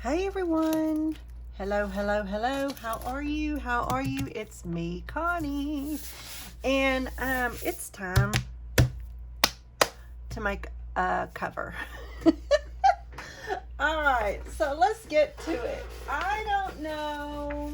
Hey everyone. Hello, hello, hello. How are you? How are you? It's me, Connie. And it's time to make a cover. All right, so let's get to it. I don't know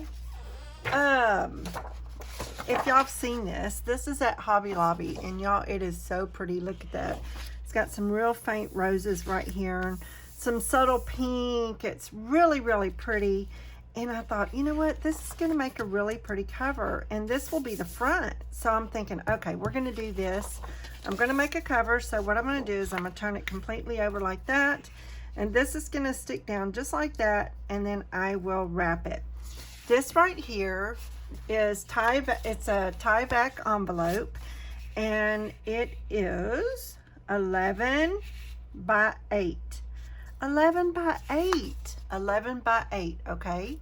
if y'all have seen this. This is at Hobby Lobby, and y'all, it is so pretty. Look at that. It's got some real faint roses right here, some subtle pink. It's really, really pretty. And I thought, you know what, this is going to make a really pretty cover, and this will be the front. So I'm thinking, okay, we're going to do this. I'm going to make a cover. So what I'm going to do is I'm going to turn it completely over like that, and this is going to stick down just like that, and then I will wrap it. This right here is it's a tie-back envelope, and it is 11 by 8. 11 by 8. 11 by 8, okay?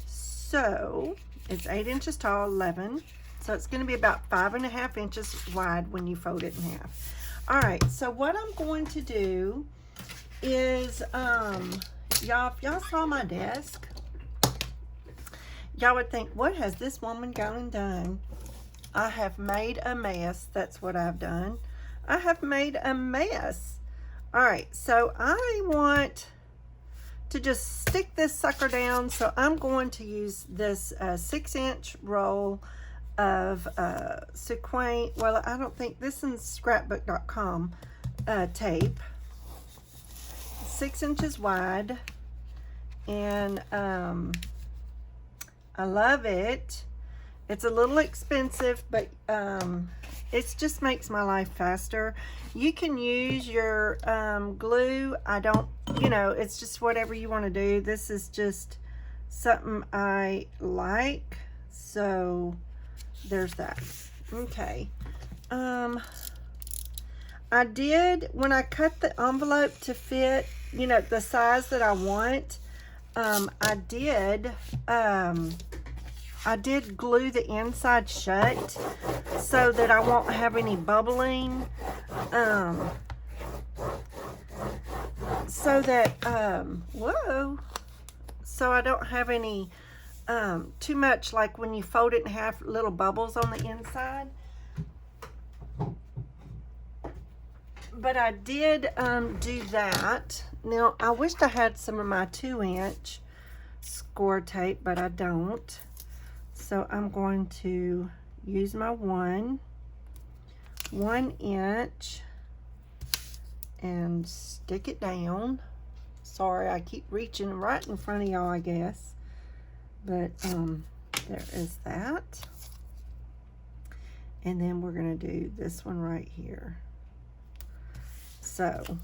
So it's 8 inches tall, 11. So it's going to be about 5.5 inches wide when you fold it in half. All right, so what I'm going to do is, y'all, if y'all saw my desk, y'all would think, what has this woman gone and done? I have made a mess. That's what I've done. I have made a mess. All right, so I want to just stick this sucker down. So I'm going to use this 6-inch roll of sequin. Well, I don't think this is scrapbook.com tape. 6 inches wide, and I love it. It's a little expensive, but it just makes my life faster. You can use your glue. I don't, you know, it's just whatever you want to do. This is just something I like. So there's that. Okay. I did, when I cut the envelope to fit, you know, the size that I want, I did glue the inside shut so that I won't have any bubbling, so that, so I don't have any, too much, like when you fold it in half, little bubbles on the inside. But I did do that. Now, I wished I had some of my 2-inch score tape, but I don't. So I'm going to use my 1 inch and stick it down. Sorry, I keep reaching right in front of y'all, I guess. But there is that. And then we're going to do this one right here. So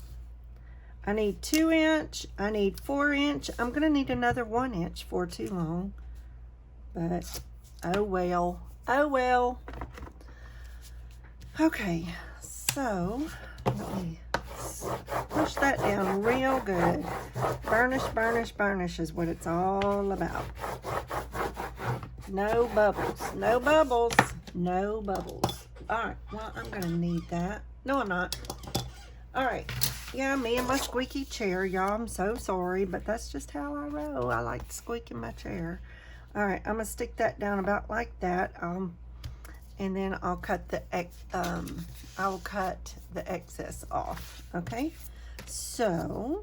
I need 2-inch, I need 4-inch. I'm going to need another 1-inch for too long. But oh well, oh well. Okay, so let me push that down real good. Burnish, burnish, burnish is what it's all about. No bubbles, no bubbles, no bubbles. All right, well, I'm gonna need that. No, I'm not. All right, yeah, me and my squeaky chair, y'all. I'm so sorry, but that's just how I roll. I like to squeak in my chair. All right, I'm gonna stick that down about like that, and then I'll cut the excess off. Okay, so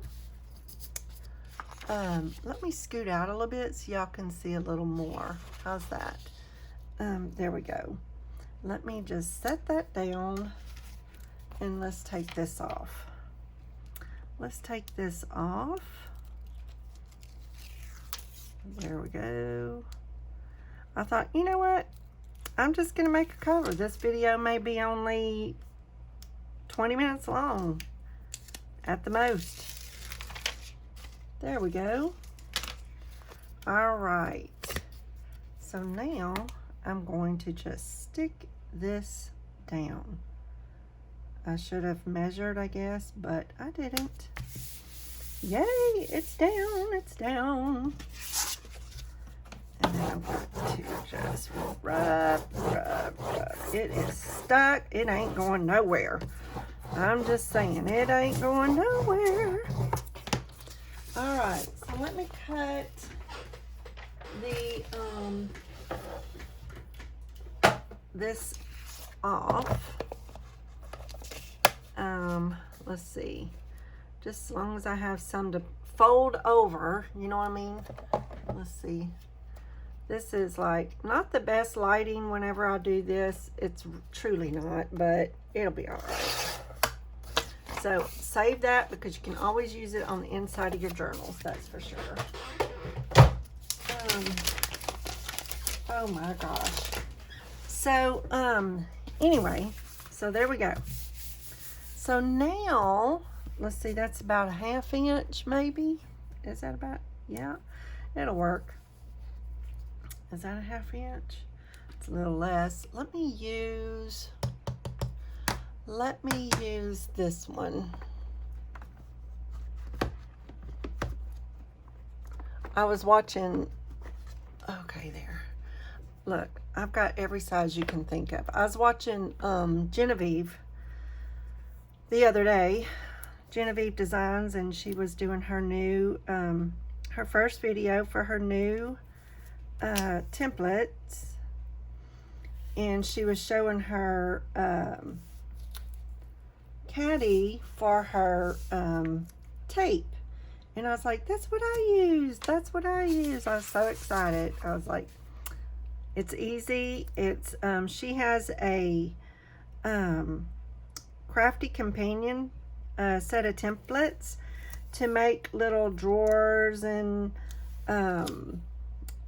let me scoot out a little bit so y'all can see a little more. How's that? There we go. Let me just set that down, and let's take this off. Let's take this off. There we go. I thought, you know what? I'm just going to make a cover. This video may be only 20 minutes long at the most. There we go. All right. So now I'm going to just stick this down. I should have measured, I guess, but I didn't. Yay, it's down, it's down. And then I'm going to just rub. It is stuck. It ain't going nowhere. I'm just saying, it ain't going nowhere. All right, so let me cut the this off. Let's see, just as long as I have some to fold over, you know what I mean? Let's see. This is like not the best lighting whenever I do this. It's truly not, but it'll be all right. So save that because you can always use it on the inside of your journals, that's for sure. Oh my gosh. So anyway, so there we go. So now, let's see, that's about a 1/2 inch maybe. Is that about, yeah, it'll work. Is that a 1/2 inch? It's a little less. Let me use this one. I was watching, okay, there. Look, I've got every size you can think of. I was watching Genevieve the other day, Genevieve Designs, and she was doing her new, her first video for her new templates, and she was showing her caddy for her tape, and I was like, that's what I use, that's what I use. I was so excited. I was like, it's easy. It's she has a Crafty Companion set of templates to make little drawers, and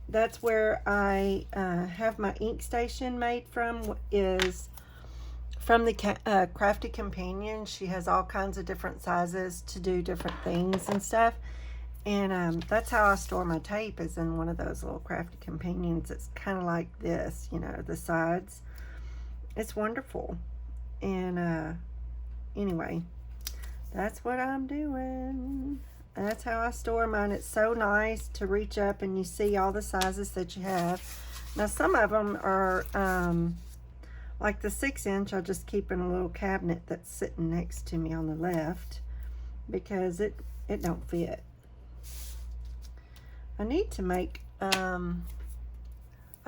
that's where I have my ink station made from, is from the Crafty Companion. She has all kinds of different sizes to do different things and stuff, and that's how I store my tape, is in one of those little Crafty Companions. It's kind of like this, you know, the sides. It's wonderful. And anyway, that's what I'm doing. That's how I store mine. It's so nice to reach up and you see all the sizes that you have. Now some of them are like the 6-inch, I just keep in a little cabinet that's sitting next to me on the left because it don't fit. I need to make I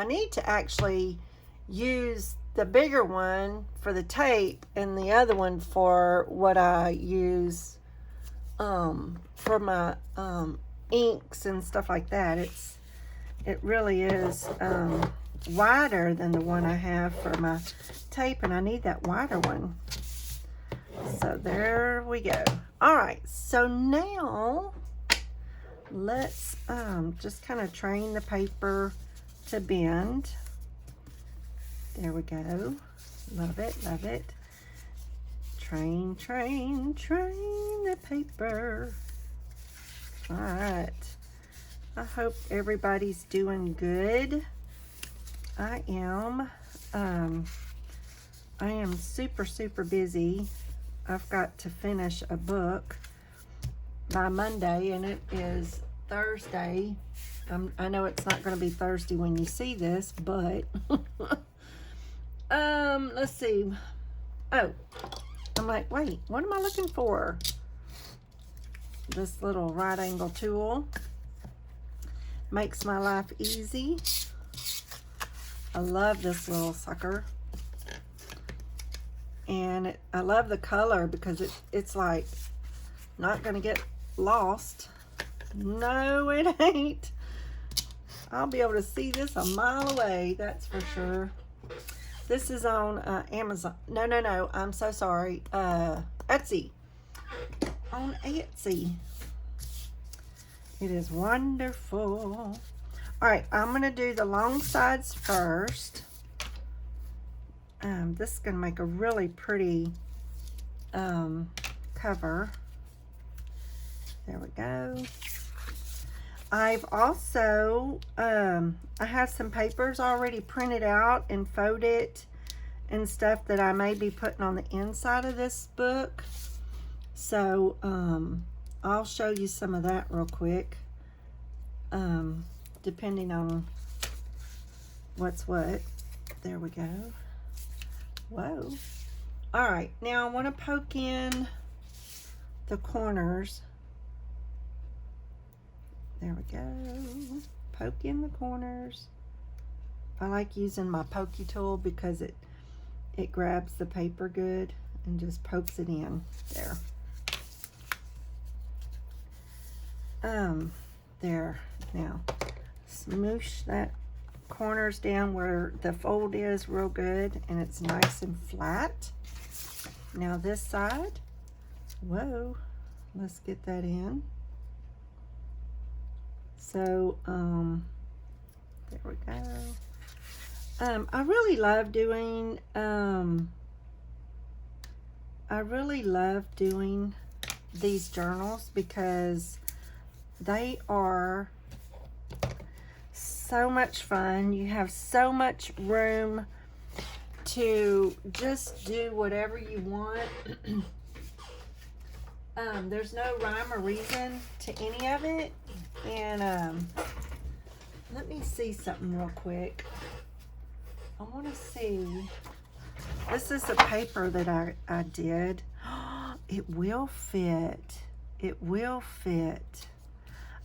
need to actually use the bigger one for the tape and the other one for what I use for my inks and stuff like that. It really is wider than the one I have for my tape, and I need that wider one. So there we go. All right, so now let's just kind of train the paper to bend. There we go. Love it, love it. Train, train, train the paper. All right. I hope everybody's doing good. I am super, super busy. I've got to finish a book by Monday, and it is Thursday. I know it's not going to be Thursday when you see this, but let's see. Oh, I'm like, wait, what am I looking for? This little right angle tool makes my life easy. I love this little sucker, and I love the color because it's like not gonna get lost. No, it ain't. I'll be able to see this a mile away, that's for sure. This is on Amazon. No, I'm so sorry. Etsy. On Etsy. It is wonderful. All right, I'm going to do the long sides first. This is going to make a really pretty cover. There we go. I've also, I have some papers already printed out and folded and stuff that I may be putting on the inside of this book. So, I'll show you some of that real quick, depending on what's what. There we go. Whoa. All right, now I want to poke in the corners There we go. Poke in the corners. I like using my pokey tool because it grabs the paper good and just pokes it in there. There. Now, smoosh that corners down where the fold is real good and it's nice and flat. Now this side, whoa, let's get that in. So, there we go. I really love doing these journals because they are so much fun. You have so much room to just do whatever you want. There's no rhyme or reason to any of it. And let me see something real quick. I want to see. This is a paper that I did. It will fit. It will fit.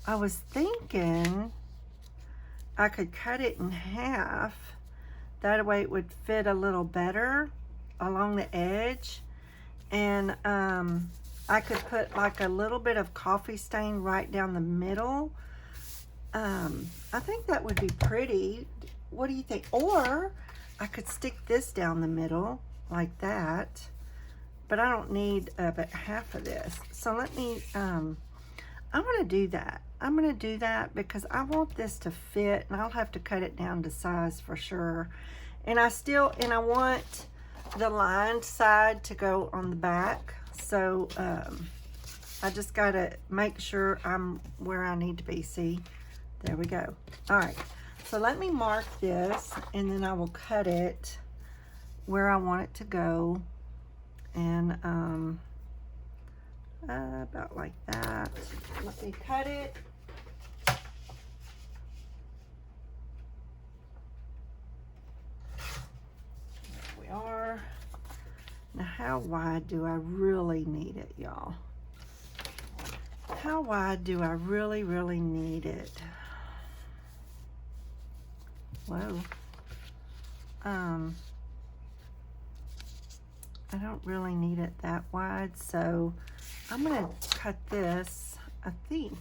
I was thinking I could cut it in half. That way it would fit a little better along the edge. And I could put like a little bit of coffee stain right down the middle. I think that would be pretty. What do you think? Or I could stick this down the middle like that. But I don't need but half of this. So let me, I'm going to do that. I'm going to do that because I want this to fit, and I'll have to cut it down to size for sure. And I want the lined side to go on the back. So I just got to make sure I'm where I need to be. See, there we go. All right. So let me mark this, and then I will cut it where I want it to go. And about like that. Let me cut it. There we are. Now, how wide do I really need it, y'all? How wide do I really, really need it? Whoa. I don't really need it that wide, so I'm going to cut this, I think,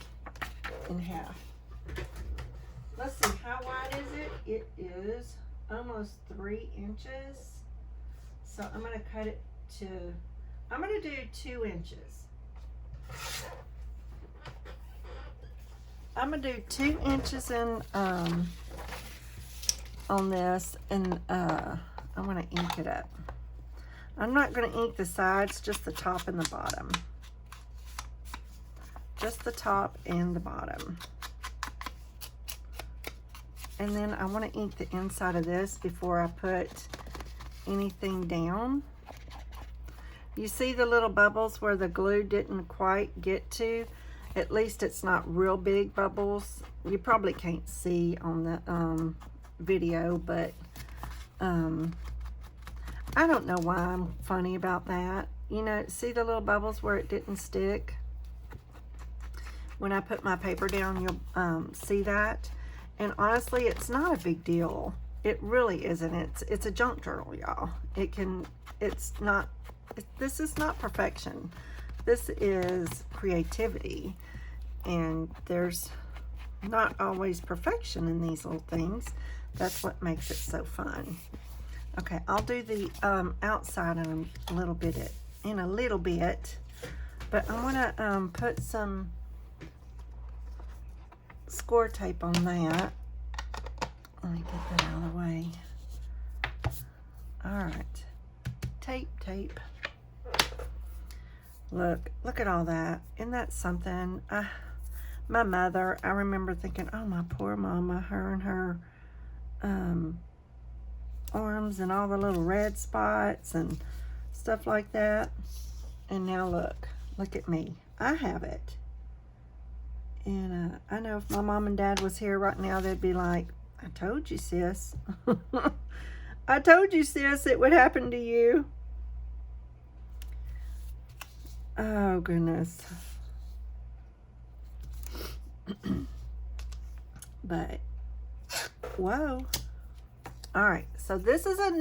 in half. Let's see, how wide is it? It is almost 3 inches. So I'm going to cut it to, I'm going to do 2 inches. I'm going to do 2 inches in, on this, and I'm going to ink it up. I'm not going to ink the sides, just the top and the bottom. Just the top and the bottom. And then I want to ink the inside of this before I put anything down. You see the little bubbles where the glue didn't quite get to? At least it's not real big bubbles. You probably can't see on the video, but I don't know why I'm funny about that. You know, see the little bubbles where it didn't stick? When I put my paper down, you'll see that. And honestly, it's not a big deal. It really isn't. It's a junk journal, y'all. This is not perfection. This is creativity. And there's not always perfection in these little things. That's what makes it so fun. Okay, I'll do the outside in a little bit, but I want to put some score tape on that. Let me get that out of the way. All right, tape. Look at all that. Isn't that something? My mother, I remember thinking, oh, my poor mama, her and her arms and all the little red spots and stuff like that. And now look at me. I have it. And I know if my mom and dad was here right now, they'd be like, I told you, sis. I told you, sis, it would happen to you. Oh, goodness. But, whoa. All right, so this is a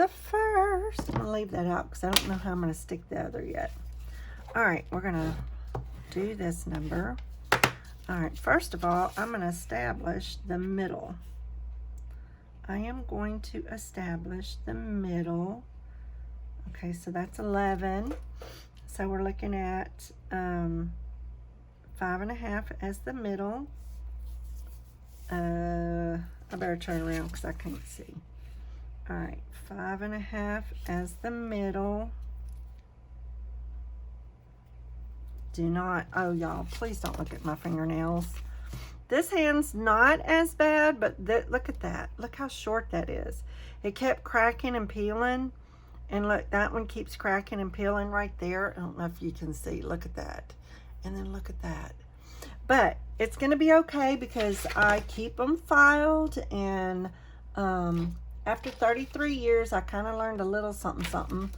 first. I'm gonna leave that out because I don't know how I'm gonna stick the other yet. All right, we're gonna do this number. All right, first of all, I'm gonna establish the middle. I am going to establish the middle. Okay, so that's 11. So we're looking at 5.5 as the middle. I better turn around because I can't see. All right, 5.5 as the middle. Do not, oh y'all, please don't look at my fingernails. This hand's not as bad, but look at that. Look how short that is. It kept cracking and peeling. And look, that one keeps cracking and peeling right there. I don't know if you can see. Look at that. And then look at that. But it's going to be okay because I keep them filed. And after 33 years, I kind of learned a little something, something.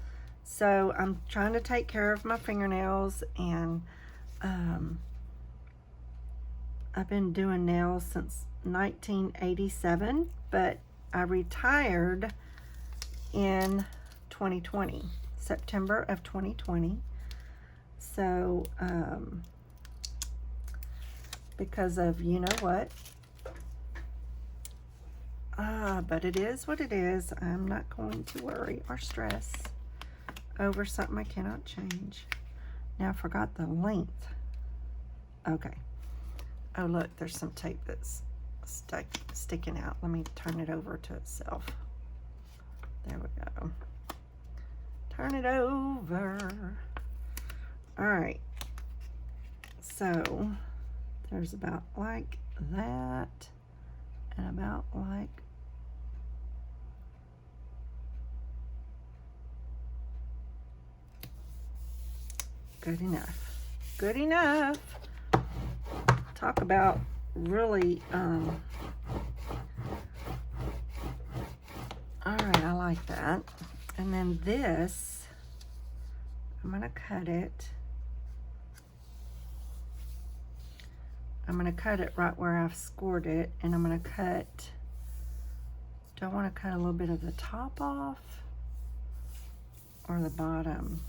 So I'm trying to take care of my fingernails. And I've been doing nails since 1987. But I retired in 2020, September of 2020. So, because of you know what. But it is what it is. I'm not going to worry or stress over something I cannot change. Now I forgot the length. Okay. Oh look, there's some tape that's sticking out. Let me turn it over to itself. There we go. Turn it over. All right. So there's about like that and about like good enough. Good enough. Talk about really all right, I like that. And then this, I'm gonna cut it. I'm gonna cut it right where I've scored it, and I'm gonna cut, do I wanna cut a little bit of the top off or the bottom?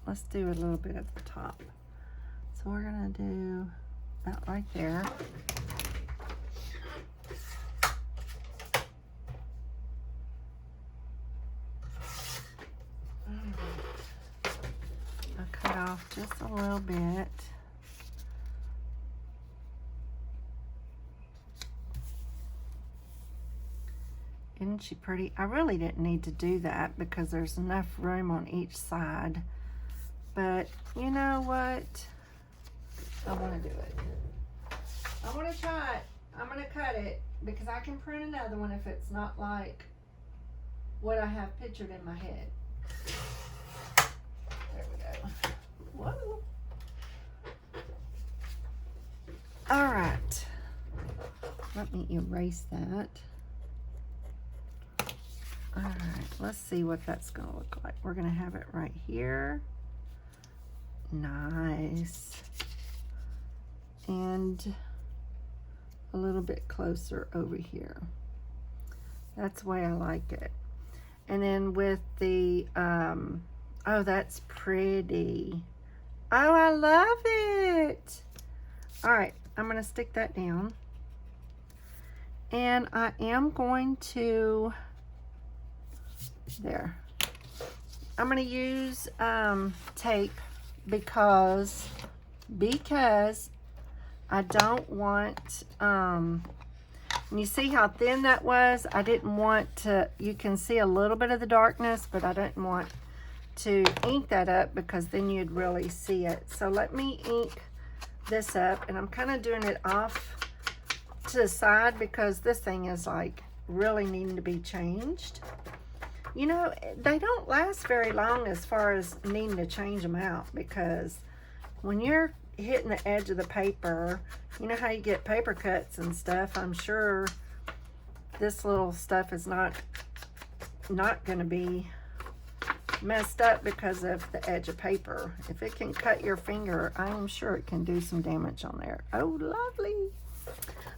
Let's do a little bit of the top. So we're gonna do about right there. I'll cut off just a little bit. Isn't she pretty? I really didn't need to do that because there's enough room on each side. But you know what? I want to do it. I want to try it. I'm going to cut it because I can print another one if it's not like what I have pictured in my head. There we go. Whoa. All right. Let me erase that. All right, let's see what that's going to look like. We're going to have it right here. Nice. And a little bit closer over here. That's the way I like it. And then with the, oh, that's pretty. Oh, I love it. All right, I'm going to stick that down. And I am going to, there. I'm going to use tape because I don't want, and you see how thin that was? I didn't want to, you can see a little bit of the darkness, but I didn't want to ink that up because then you'd really see it. So let me ink this up, and I'm kind of doing it off to the side because this thing is like really needing to be changed. You know, they don't last very long as far as needing to change them out because when you're hitting the edge of the paper, you know how you get paper cuts and stuff. I'm sure this little stuff is not going to be messed up because of the edge of paper. If it can cut your finger, I'm sure it can do some damage on there. Oh, lovely.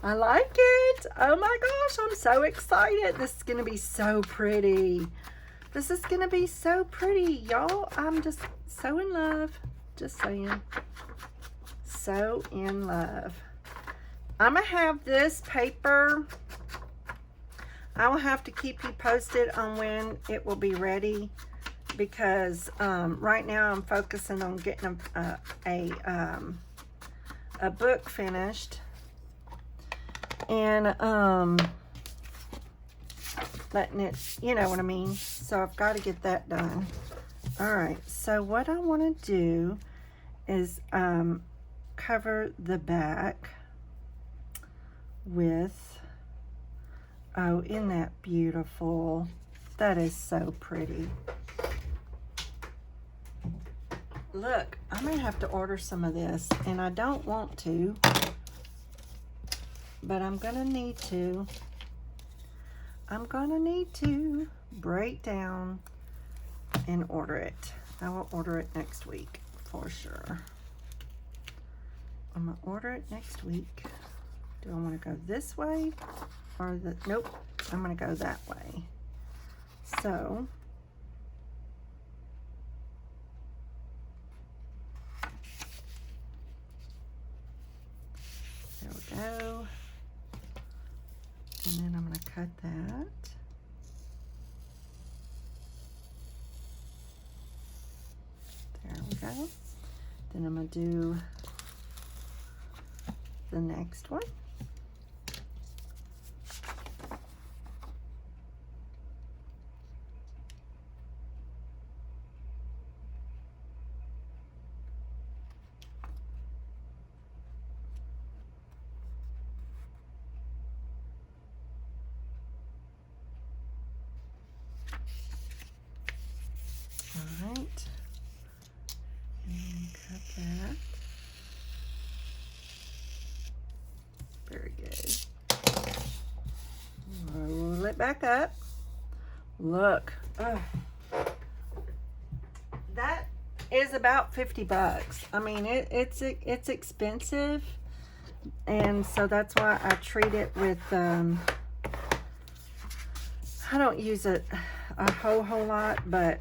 I like it. Oh my gosh, I'm so excited. This is going to be so pretty. This is going to be so pretty, y'all. I'm just so in love. Just saying. So in love. I'm going to have this paper. I will have to keep you posted on when it will be ready, because right now I'm focusing on getting a book finished, and letting it, you know what I mean. So I've got to get that done. All right, so what I want to do is cover the back with, oh, isn't that beautiful? That is so pretty. Look, I may have to order some of this, and I don't want to, but I'm gonna need to. I'm gonna need to break down and order it. I will order it next week for sure. I'm gonna order it next week. Do I want to go this way or the, nope, I'm gonna go that way. So there we go. And then I'm going to cut that. There we go. Then I'm going to do the next one. Alright, and then cut that. Very good. Roll it back up. Look, that is about 50 bucks. I mean, it's expensive, and so that's why I treat it with, I don't use it a whole lot, but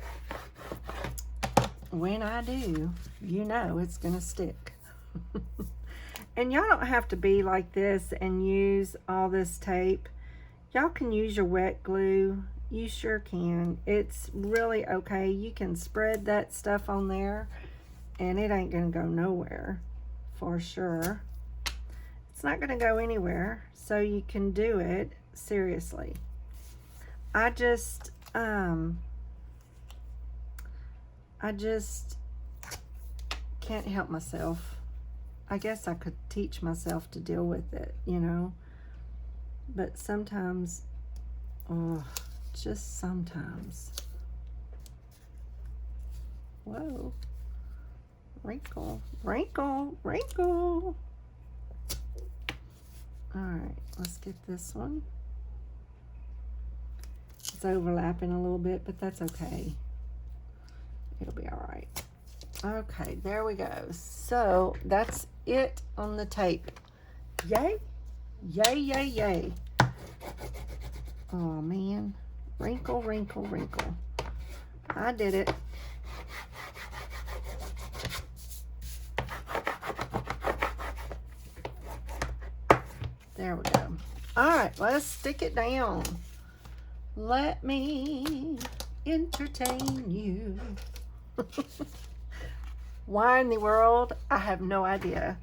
when I do, you know it's gonna stick. And y'all don't have to be like this and use all this tape. Y'all can use your wet glue. You sure can. It's really okay. You can spread that stuff on there and it ain't gonna go nowhere, for sure. It's not gonna go anywhere, so you can do it, seriously. I just can't help myself. I guess I could teach myself to deal with it, you know, but sometimes, oh, just sometimes. Whoa, wrinkle, wrinkle, wrinkle. All right, let's get this one. It's overlapping a little bit, but that's okay. It'll be all right. Okay, there we go. So that's it on the tape. Yay, yay, yay, yay. Oh man, wrinkle, wrinkle, wrinkle. I did it. There we go. All right, let's stick it down. Let me entertain you. Why in the world? I have no idea.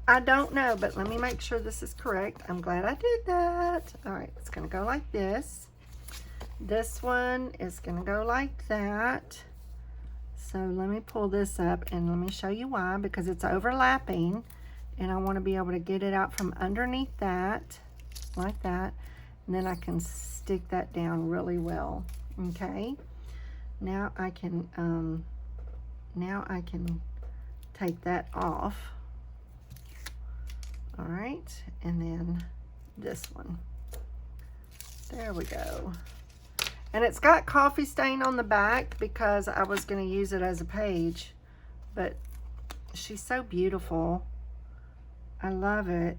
I don't know, but let me make sure this is correct. I'm glad I did that. All right, it's gonna go like this. This one is gonna go like that. So let me pull this up and let me show you why, because it's overlapping and I wanna be able to get it out from underneath that, like that. And then I can stick that down really well, okay? Now I can take that off. All right, and then this one. There we go. And it's got coffee stain on the back because I was gonna use it as a page, but she's so beautiful. I love it.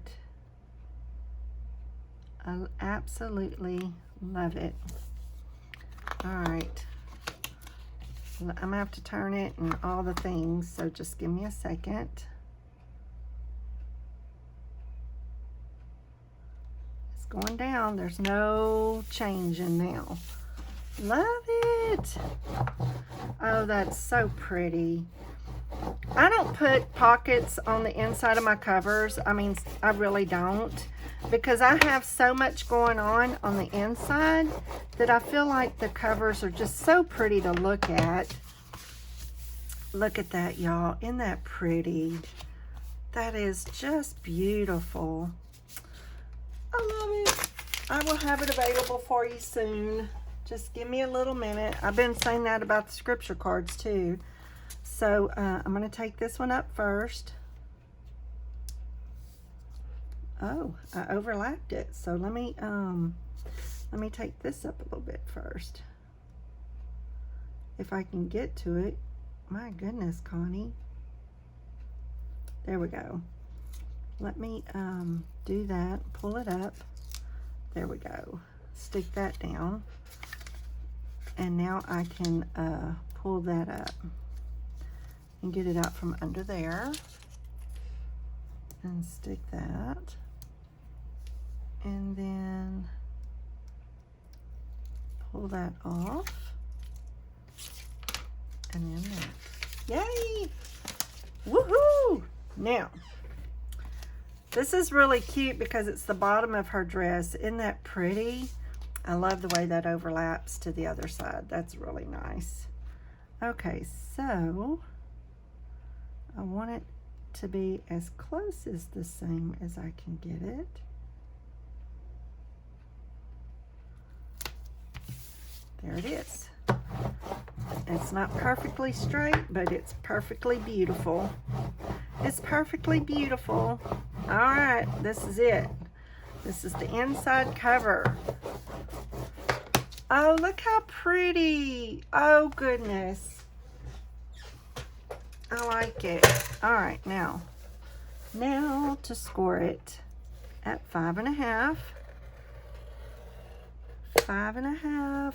I absolutely love it. All right. I'm gonna have to turn it and all the things, so just give me a second. It's going down. There's no changing now. Love it. Oh, that's so pretty. I don't put pockets on the inside of my covers. I mean, I really don't, because I have so much going on the inside that I feel like the covers are just so pretty to look at. Look at that, y'all. Isn't that pretty? That is just beautiful. I love it. I will have it available for you soon. Just give me a little minute. I've been saying that about the scripture cards too. So I'm going to take this one up first. Oh, I overlapped it. So let me take this up a little bit first. If I can get to it. My goodness, Connie. There we go. Let me do that. Pull it up. There we go. Stick that down. And now I can pull that up and get it out from under there and stick that, and then pull that off, and then that. Yay! Woohoo! Now, this is really cute because it's the bottom of her dress. Isn't that pretty? I love the way that overlaps to the other side. That's really nice. Okay, so I want it to be as close as the same as I can get it. There it is. It's not perfectly straight, but it's perfectly beautiful. It's perfectly beautiful. All right, this is it. This is the inside cover. Oh, look how pretty. Oh, goodness. I like it. All right, now to score it at 5.5. 5.5.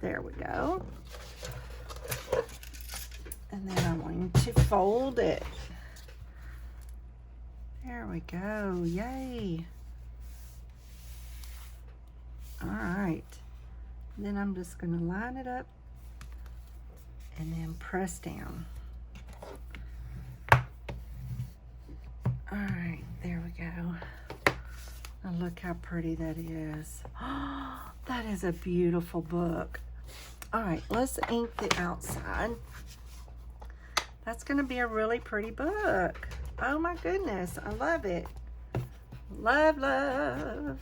There we go. And then I'm going to fold it. There we go. Yay. All right. Then I'm just going to line it up and then press down. All right, there we go. And look how pretty that is. That is a beautiful book. All right, let's ink the outside. That's going to be a really pretty book. Oh my goodness, I love it. Love, love.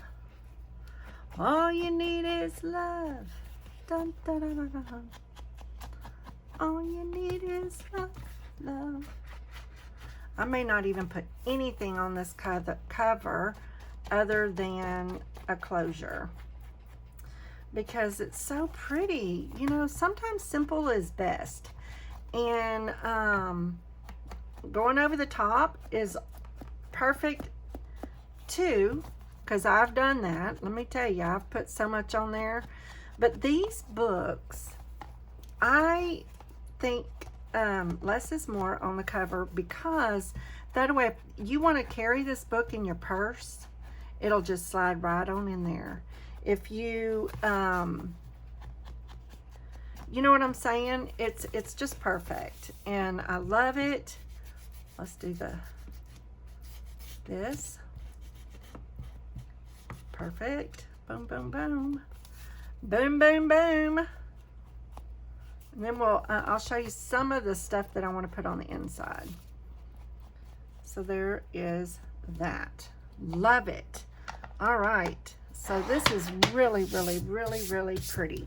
All you need is love. Dun, dun, dun, dun, dun. All you need is love, love. I may not even put anything on this cover other than a closure, because it's so pretty. You know, sometimes simple is best. And going over the top is perfect too, because I've done that. Let me tell you, I've put so much on there. But these books, I think less is more on the cover, because that way, if you want to carry this book in your purse, it'll just slide right on in there. If you you know what I'm saying? It's just perfect, and I love it. Let's do this. Perfect. Boom, boom, boom. Boom, boom, boom. And then I'll show you some of the stuff that I want to put on the inside. So there is that. Love it. All right. So this is really, really, really, really pretty.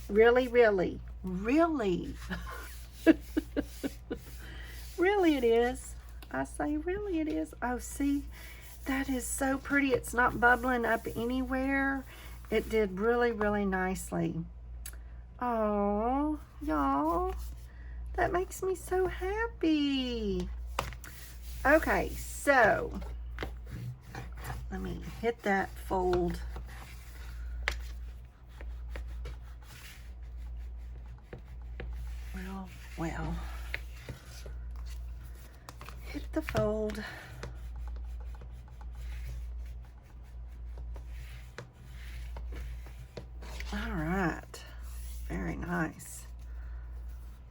Really, really, really. Really it is. I say really it is. Oh, see, that is so pretty. It's not bubbling up anywhere. It did really, really nicely. Oh, y'all, that makes me so happy. Okay, so Let me hit that fold. Well. Hit the fold. All right. Very nice.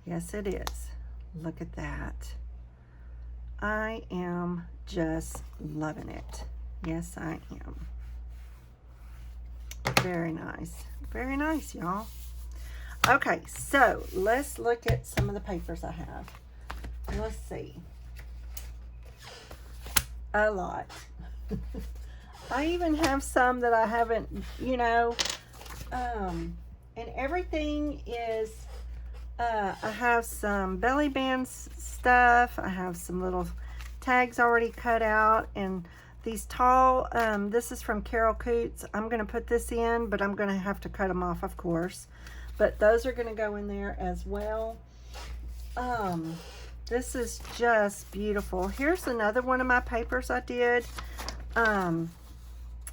Yes, it is. Look at that. I am just loving it. Yes, I am. Very nice. Very nice, y'all. Okay, so let's look at some of the papers I have. Let's see. A lot. I even have some that I haven't, you know, and everything is, I have some belly band stuff. I have some little tags already cut out, and these tall, this is from Carol Coots. I'm going to put this in, but I'm going to have to cut them off, of course. But those are going to go in there as well. This is just beautiful. Here's another one of my papers I did.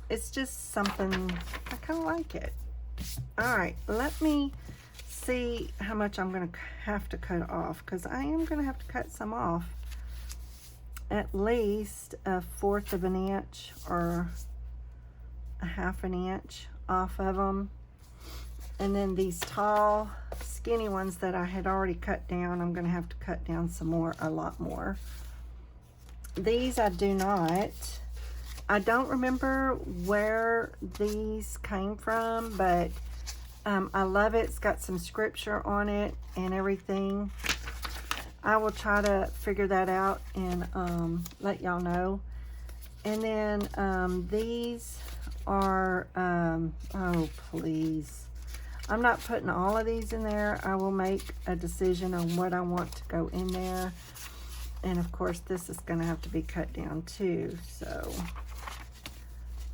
It's just something, I kind of like it. All right, let me see how much I'm going to have to cut off, because I am going to have to cut some off. At least 1/4 of an inch or 1/2 an inch off of them. And then these tall, skinny ones that I had already cut down, I'm going to have to cut down some more, a lot more. These I do not. I don't remember where these came from, but I love it. It's got some scripture on it and everything. I will try to figure that out and let y'all know. And then these are, oh please. I'm not putting all of these in there. I will make a decision on what I want to go in there. And of course, this is going to have to be cut down too. So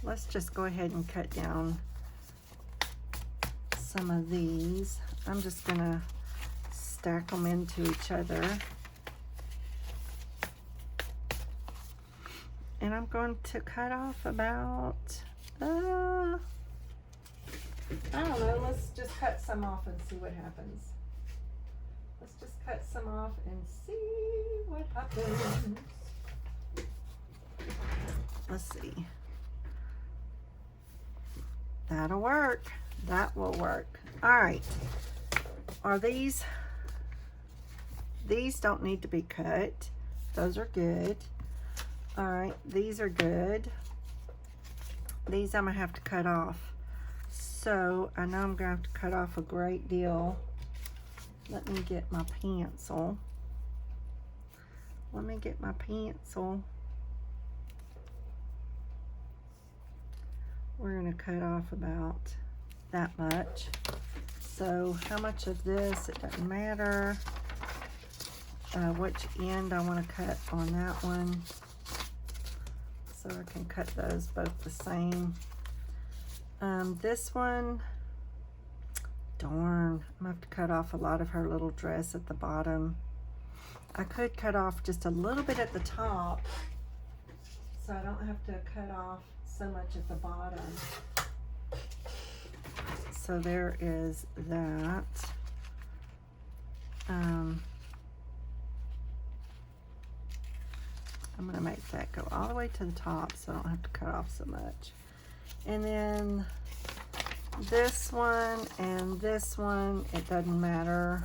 let's just go ahead and cut down some of these. I'm just going to stack them into each other. And I'm going to cut off about, I don't know, let's just cut some off and see what happens. Let's just cut some off and see what happens. Let's see. That'll work. That will work. All right. Are these don't need to be cut. Those are good. All right, these are good. These I'm gonna have to cut off. So I know I'm gonna have to cut off a great deal. Let me get my pencil. Let me get my pencil. We're gonna cut off about that much. So how much of this, it doesn't matter. Which end I want to cut on that one. So I can cut those both the same. This one, darn, I'm gonna have to cut off a lot of her little dress at the bottom. I could cut off just a little bit at the top, so I don't have to cut off so much at the bottom. So there is that. I'm going to make that go all the way to the top so I don't have to cut off so much. And then this one and this one, it doesn't matter.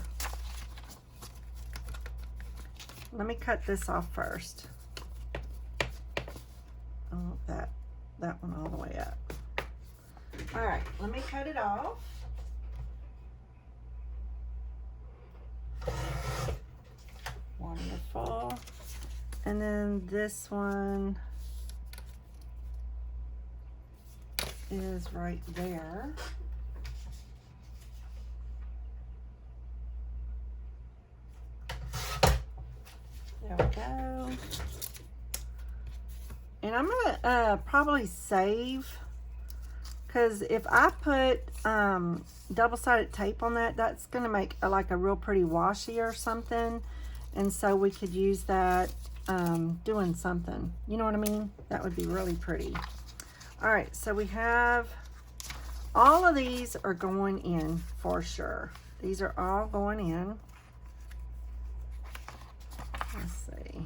Let me cut this off first. I want that one all the way up. All right, let me cut it off. Wonderful. And then this one is right there. There we go. And I'm gonna probably save, because if I put double-sided tape on that, that's gonna make like a real pretty washi or something. And so we could use that doing something. You know what I mean? That would be really pretty. All right, so we have, all of these are going in for sure. These are all going in. Let's see.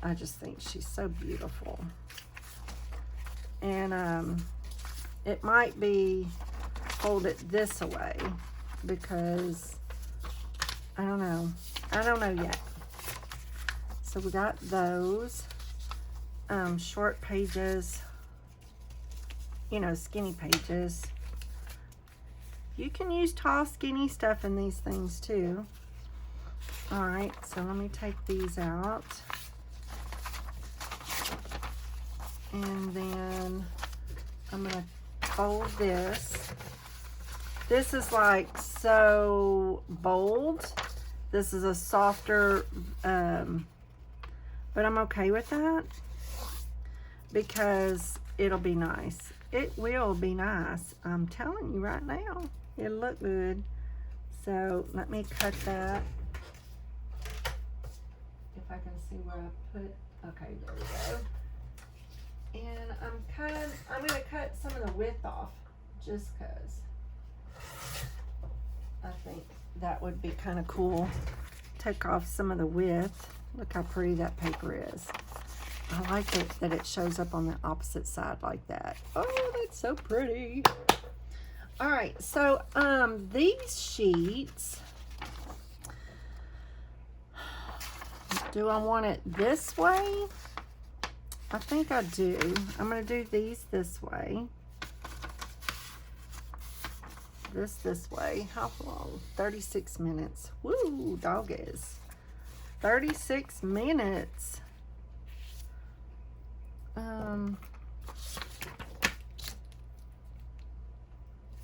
I just think she's so beautiful. And it might be folded this away because I don't know. I don't know yet. So we got those short pages, you know, skinny pages. You can use tall, skinny stuff in these things too. All right, so let me take these out. And then I'm gonna fold this. This is like so bold. This is a softer, but I'm okay with that because it'll be nice. It will be nice. I'm telling you right now, it'll look good. So let me cut that. If I can see where I put, okay, there we go. And I'm gonna cut some of the width off just cause I think that would be kind of cool. Take off some of the width. Look how pretty that paper is. I like it that it shows up on the opposite side like that. Oh, that's so pretty. All right, so these sheets, do I want it this way? I think I do. I'm gonna do these this way. This way. How long? 36 minutes. Woo, doggies. 36 minutes.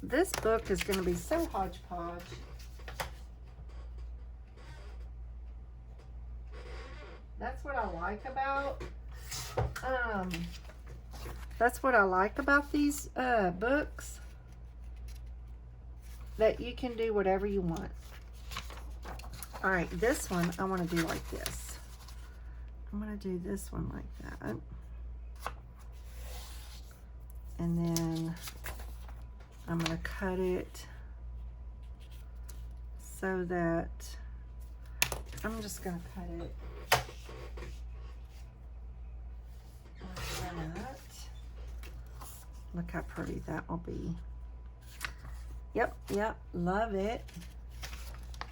This book is going to be so hodgepodge. That's what I like about these books, that you can do whatever you want. All right, this one I want to do like this. I'm going to do this one like that. And then I'm going to cut it so that I'm just going to cut it like that. Look how pretty that will be. Yep, love it.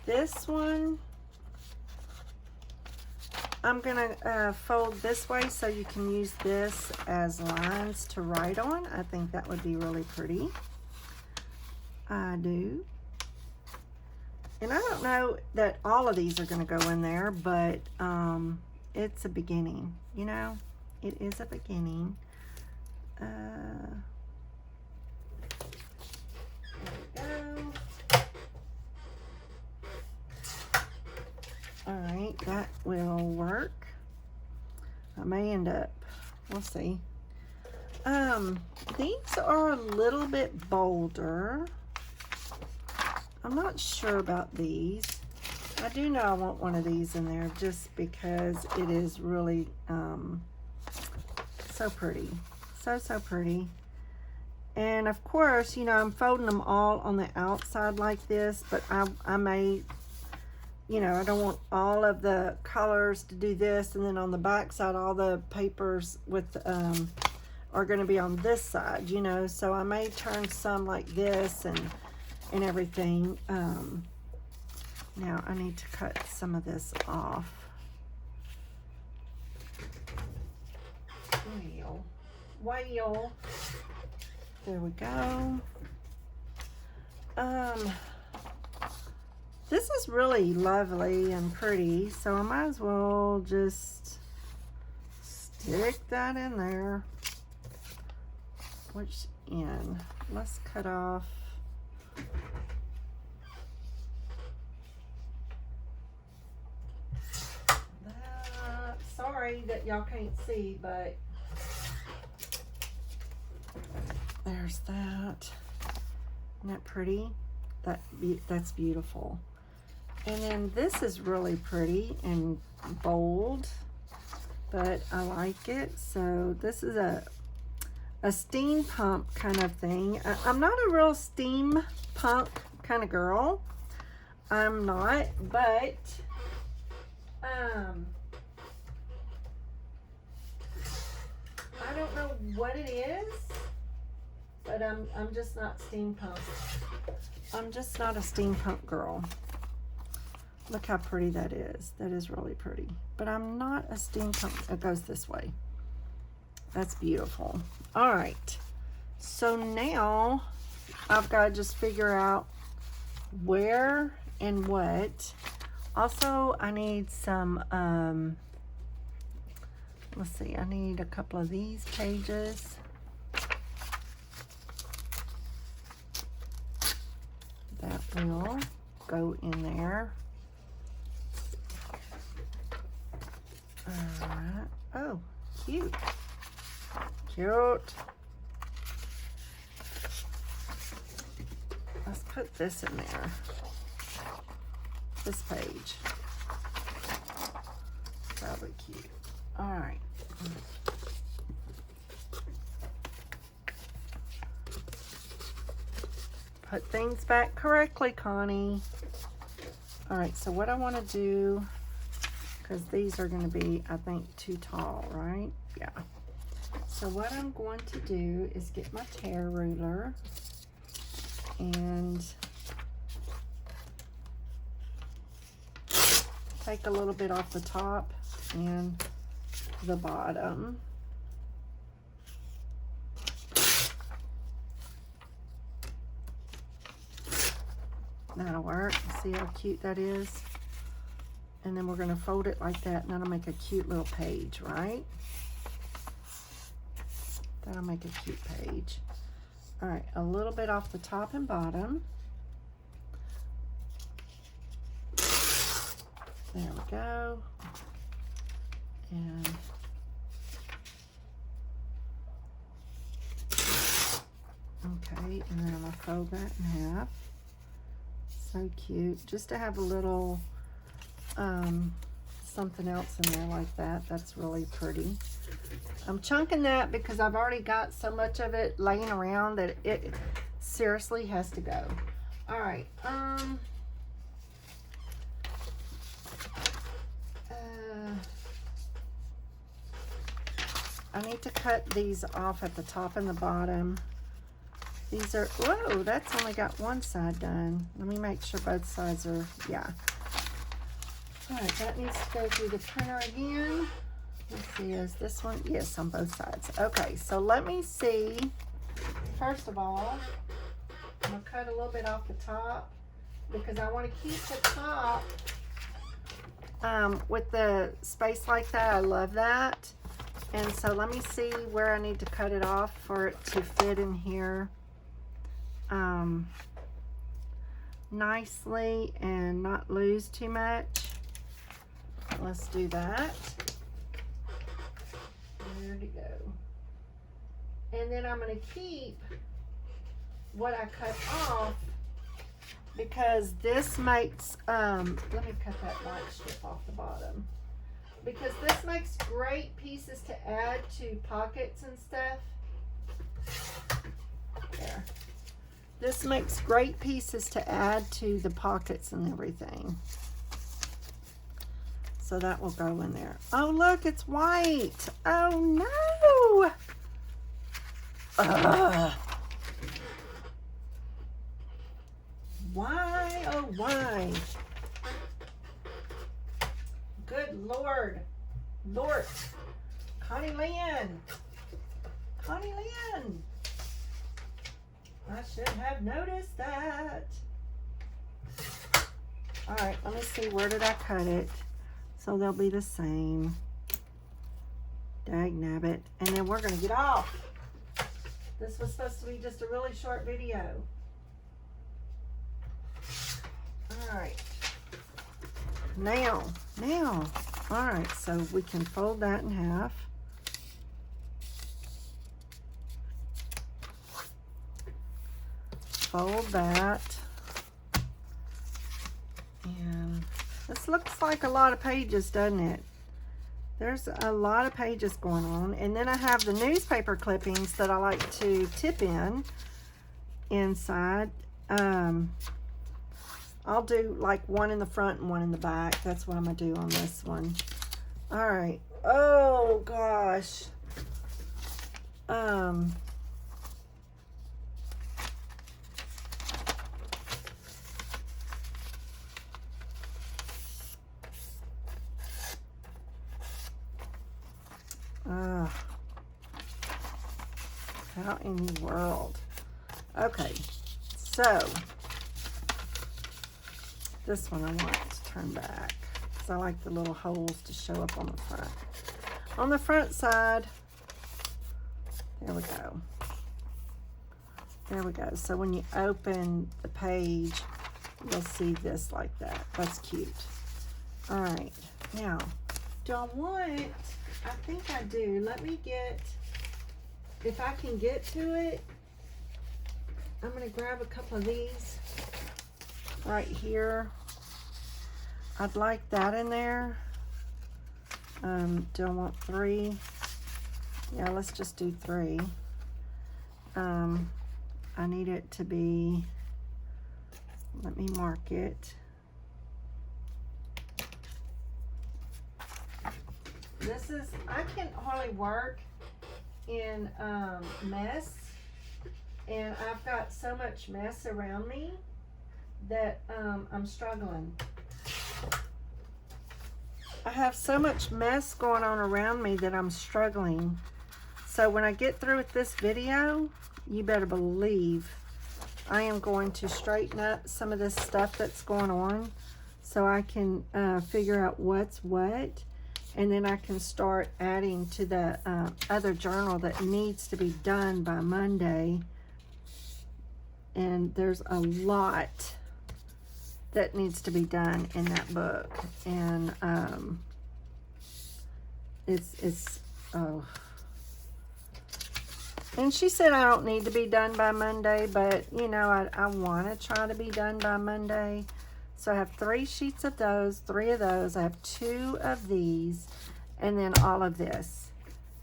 This one, I'm gonna fold this way so you can use this as lines to write on. I think that would be really pretty. I do. And I don't know that all of these are gonna go in there, but it's a beginning, you know? It is a beginning. All right, that will work. I may end up, we'll see. These are a little bit bolder. I'm not sure about these. I do know I want one of these in there just because it is really so pretty. So pretty. And of course, you know, I'm folding them all on the outside like this, but I may, you know, I don't want all of the colors to do this, and then on the back side, all the papers with are going to be on this side, you know, so I may turn some like this and everything. Now I need to cut some of this off. Well, there we go. This is really lovely and pretty, so I might as well just stick that in there. Which end? Let's cut off. That. Sorry that y'all can't see, but there's that. Isn't that pretty? That's beautiful. And then this is really pretty and bold, but I like it. So this is a steampunk kind of thing. I'm not a real steampunk kind of girl. I'm not, but I don't know what it is, but I'm just not steampunk. I'm just not a steampunk girl. Look how pretty that is. That is really pretty. But I'm not a steampunk. It goes this way. That's beautiful. All right. So now I've got to just figure out where and what. Also, I need some, let's see, I need a couple of these pages. That will go in there. Alright. Oh, cute. Cute. Let's put this in there. This page. Probably cute. Alright. Put things back correctly, Connie. Alright, so what I want to do, because these are going to be, I think, too tall, right? Yeah. So what I'm going to do is get my tear ruler and take a little bit off the top and the bottom. That'll work. See how cute that is? And then we're going to fold it like that, and that'll make a cute little page, right? That'll make a cute page. All right, a little bit off the top and bottom. There we go. And okay, and then I'm going to fold that in half. So cute. Just to have a little something else in there like that. That's really pretty. I'm chunking that because I've already got so much of it laying around that it seriously has to go. All right. I need to cut these off at the top and the bottom. These are, whoa, that's only got one side done. Let me make sure both sides are, yeah. All right, that needs to go through the printer again. Let's see, is this one? Yes, on both sides. Okay, so let me see. First of all, I'm gonna cut a little bit off the top because I want to keep the top with the space like that. I love that. And so let me see where I need to cut it off for it to fit in here nicely and not lose too much. Let's do that. There we go. And then I'm going to keep what I cut off because this makes, let me cut that white strip off the bottom. Because this makes great pieces to add to pockets and stuff. There. This makes great pieces to add to the pockets and everything. So that will go in there. Oh, look, it's white. Oh, no. Why, oh, why? Good Lord. Lord. Connie Lynn. Connie Lynn. I should have noticed that. All right, let me see. Where did I cut it? So they'll be the same. Dagnabbit. And then we're going to get off. This was supposed to be just a really short video. All right. Now. All right, so we can fold that in half. Fold that. And this looks like a lot of pages, doesn't it? There's a lot of pages going on. And then I have the newspaper clippings that I like to tip in inside. I'll do like one in the front and one in the back. That's what I'm going to do on this one. All right. Oh, gosh. How in the world? Okay, so this one I want to turn back because I like the little holes to show up on the front. On the front side, there we go. There we go. So when you open the page, you'll see this like that. That's cute. All right, now, do I want, I think I do. Let me get, if I can get to it, I'm going to grab a couple of these right here. I'd like that in there. Do I want 3? Yeah, let's just do 3. I need it to be, let me mark it. This is, I can hardly work in mess, and I've got so much mess around me that I'm struggling. I have so much mess going on around me that I'm struggling. So when I get through with this video, you better believe I am going to straighten up some of this stuff that's going on so I can figure out what's what. And then I can start adding to the other journal that needs to be done by Monday. And there's a lot that needs to be done in that book. And oh. And she said I don't need to be done by Monday, but you know, I want to try to be done by Monday. So I have 3 sheets of those, 3 of those. I have 2 of these, and then all of this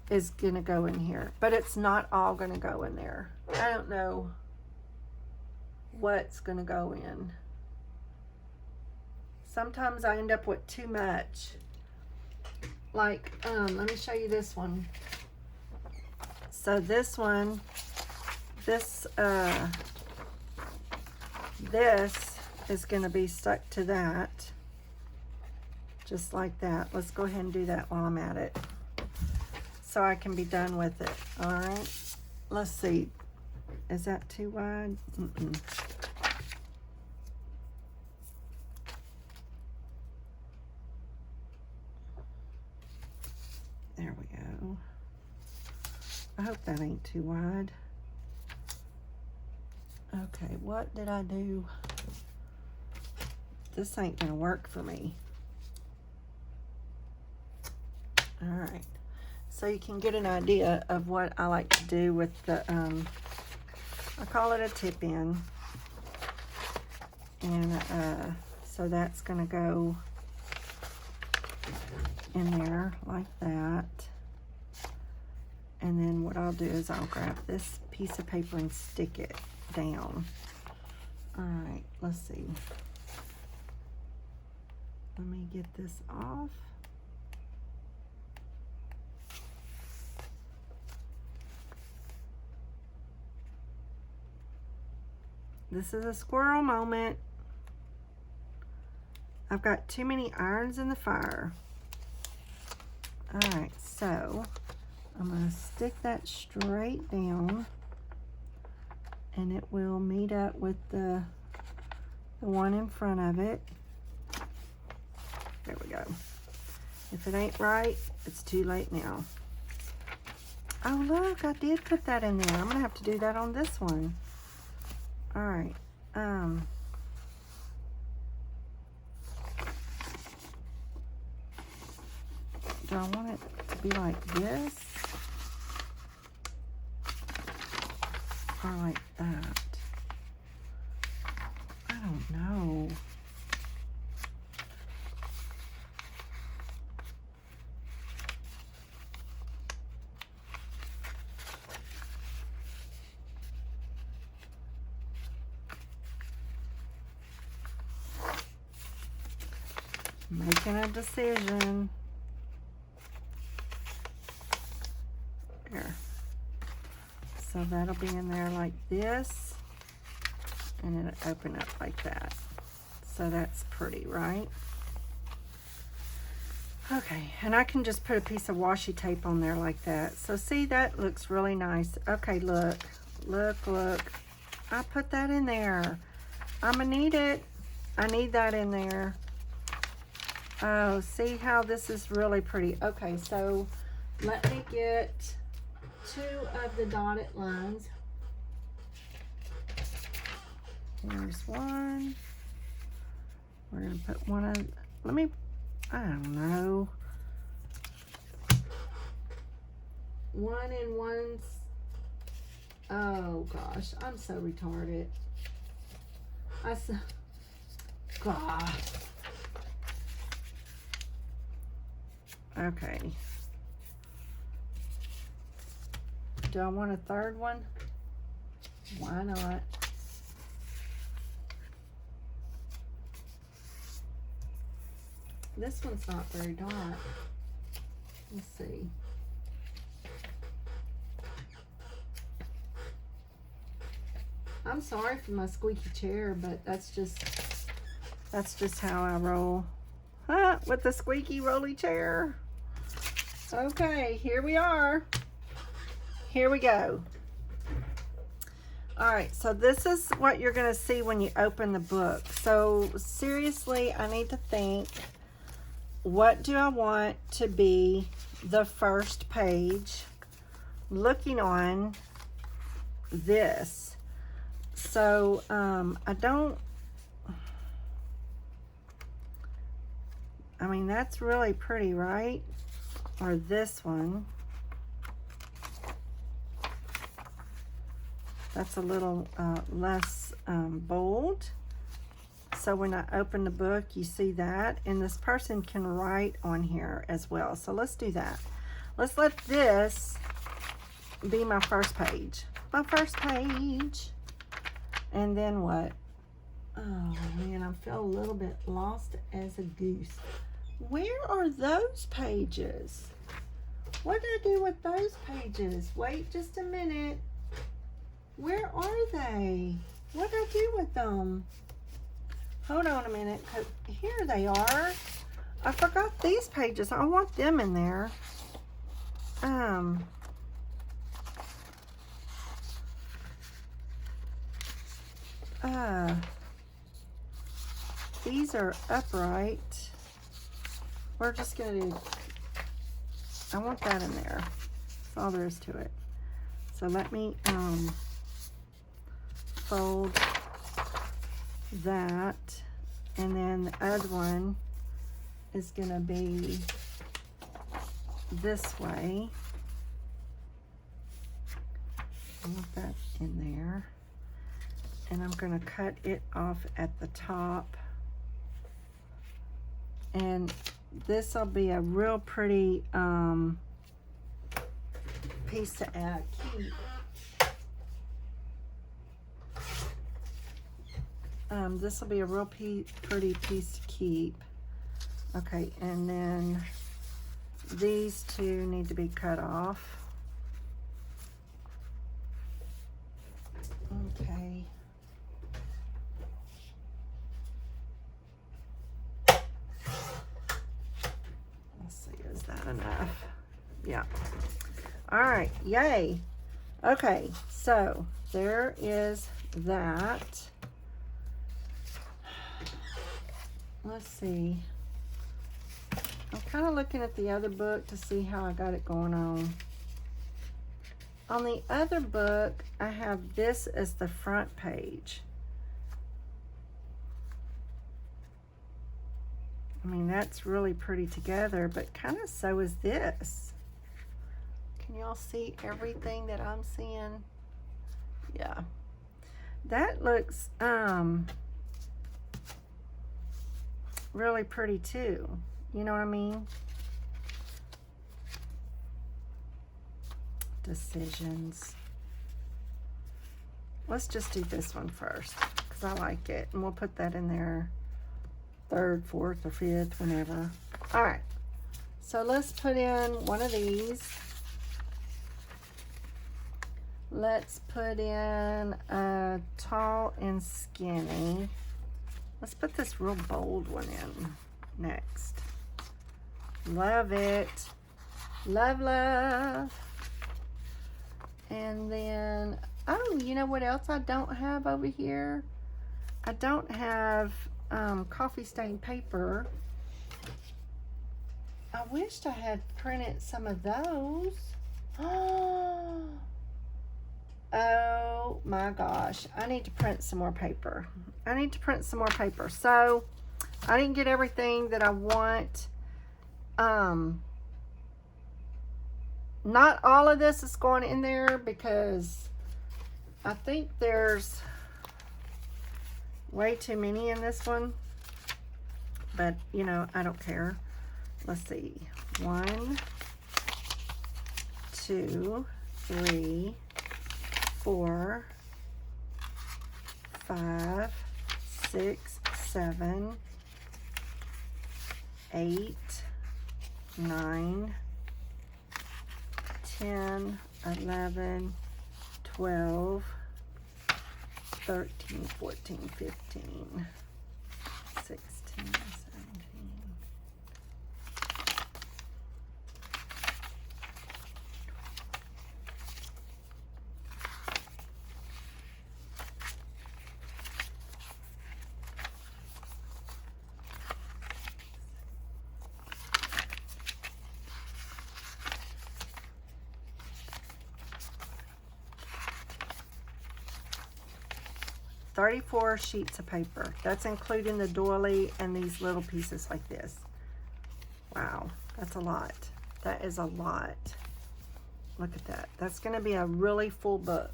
is going to go in here. But it's not all going to go in there. I don't know what's going to go in. Sometimes I end up with too much. Like, let me show you this one. So this one, this is going to be stuck to that, just like that. Let's go ahead and do that while I'm at it, so I can be done with it. All right, let's see. Is that too wide? There we go. I hope that ain't too wide. Okay, what did I do? This ain't gonna work for me. All right, so you can get an idea of what I like to do with the, I call it a tip in. And so that's gonna go in there like that. And then what I'll do is I'll grab this piece of paper and stick it down. All right, let's see. Let me get this off. This is a squirrel moment. I've got too many irons in the fire. All right, so I'm going to stick that straight down, and it will meet up with the one in front of it. There we go. If it ain't right, it's too late now. Oh, look, I did put that in there. I'm going to have to do that on this one. All right. Do I want it to be like this? Or like that? I don't know. making a decision. Here. So that'll be in there like this, and it'll open up like that. So that's pretty, right? Okay, and I can just put a piece of washi tape on there like that. So see, that looks really nice. Okay, look. I put that in there. I'm gonna need it. I need that in there. Oh, see how this is really pretty. Okay, so let me get 2 of the dotted lines. Here's one. We're gonna put one of, I don't know. 1 and 1's, oh gosh, I'm so retarded. God. Okay. Do I want a third one? Why not? This one's not very dark. Let's see. I'm sorry for my squeaky chair, but that's just how I roll. With the squeaky rolly chair. Okay, here we are. Here we go. All right, so this is what you're gonna see when you open the book. So seriously, I need to think, what do I want to be the first page looking on this? So I mean, that's really pretty, right? Or this one. That's a little less bold. So when I open the book, you see that. And this person can write on here as well. So let's do that. Let's let this be my first page. My first page. And then what? Oh man, I feel a little bit lost as a goose. Where are those pages? What did I do with those pages? Wait just a minute. Where are they? What did I do with them? Hold on a minute, 'cause here they are. I forgot these pages. I want them in there. These are upright. We're just gonna do, I want that in there. That's all there is to it. So let me fold that, and then the other one is gonna be this way. I want that in there, and I'm gonna cut it off at the top, and this will be a real pretty piece to add. This will be a real pretty piece to keep. Okay, and then these two need to be cut off. Okay. Let's see, is that enough? Yeah. All right, yay. Okay, so there is that. Let's see. I'm kind of looking at the other book to see how I got it going on. On the other book, I have this as the front page. I mean, that's really pretty together, but kind of so is this. Can y'all see everything that I'm seeing? Yeah. That looks really pretty too. You know what I mean? Decisions. Let's just do this one first because I like it, and we'll put that in there 3rd, 4th, or 5th, whenever. All right. So let's put in one of these. Let's put in a tall and skinny. Let's put this real bold one in next. Love it. Love, love. And then, oh, you know what else I don't have over here? I don't have coffee stain paper. I wished I had printed some of those. Oh my gosh, I need to print some more paper. I need to print some more paper. So I didn't get everything that I want. Not all of this is going in there because I think there's way too many in this one. But, you know, I don't care. Let's see. 1, 2, 3, 4, 5, 6, 7, 8, 9, 10, 11, 12, 13, 14, 15, 16, 17. 34 sheets of paper. That's including the doily and these little pieces like this. Wow, that's a lot. That is a lot. Look at that. That's going to be a really full book.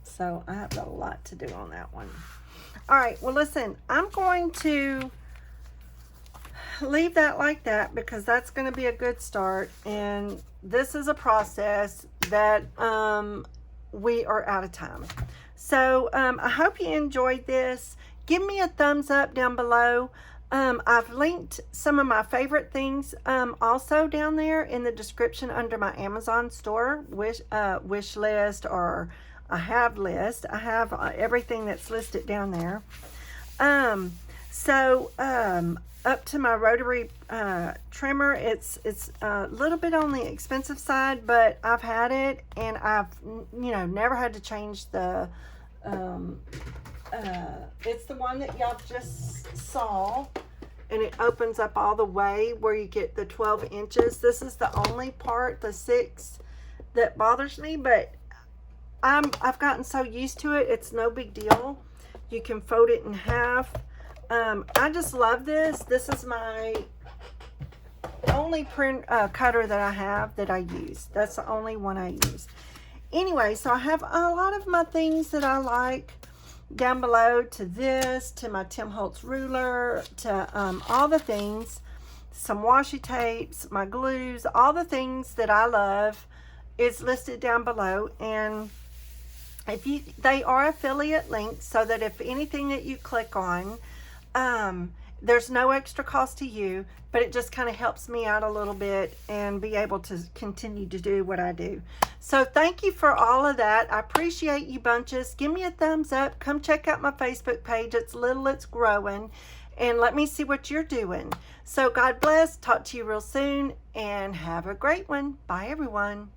So I have a lot to do on that one. All right, well listen, I'm going to leave that like that because that's going to be a good start. And this is a process that we are out of time. So I hope you enjoyed this. Give me a thumbs up down below. I've linked some of my favorite things also down there in the description under my Amazon store wish list or a have list. I have everything that's listed down there. Up to my rotary trimmer, it's a little bit on the expensive side, but I've had it and I've never had to change the it's the one that y'all just saw, and it opens up all the way where you get the 12 inches. This is the only part, the 6, that bothers me, but I've gotten so used to it, it's no big deal. You can fold it in half. I just love this. This is my only print cutter that I have that I use. That's the only one I use. Anyway, so I have a lot of my things that I like down below, to this, to my Tim Holtz ruler, to all the things, some washi tapes, my glues, all the things that I love is listed down below. And they are affiliate links, so that if anything that you click on, there's no extra cost to you, but it just kind of helps me out a little bit and be able to continue to do what I do. So thank you for all of that. I appreciate you bunches. Give me a thumbs up. Come check out my Facebook page. It's little, it's growing. And let me see what you're doing. So God bless. Talk to you real soon and have a great one. Bye everyone.